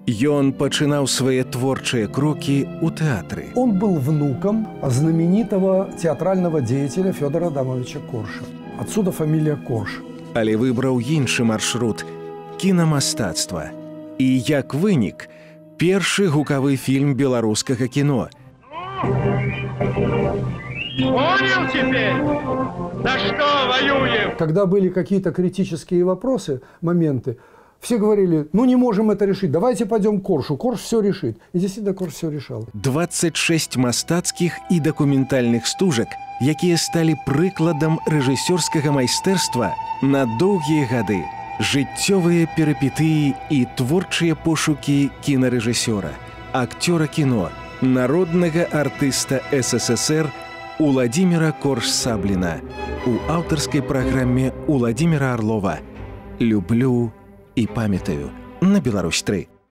Ён пачынаў свае творчыя крокі ў тэатры. Он был внуком знаменитого театрального деятеля Федора Адамовича Корша. Отсюда фамилия Корш. Але выбраў іншы маршрут – кінамастацтва. І як вынік, першы гукавы фільм беларускага кіно. Понял теперь, за что воюем? Когда были какие-то критические вопросы, моменты, все говорили, ну не можем это решить, давайте пойдем к Коршу, Корш все решит. И действительно Корш все решал. 26 мастацкіх і дакументальных стужак, якія сталі прыкладам рэжысёрскага майстэрства на доўгія гады. Жыццёвыя перыпетыі і творчыя пошукі кінарэжысёра, акцёра кіно, народнага артыста СССР Уладзіміра Корш-Сабліна у аўтарскай праграме Уладзіміра Арлова «Люблю і памятаю» на Беларусь 3.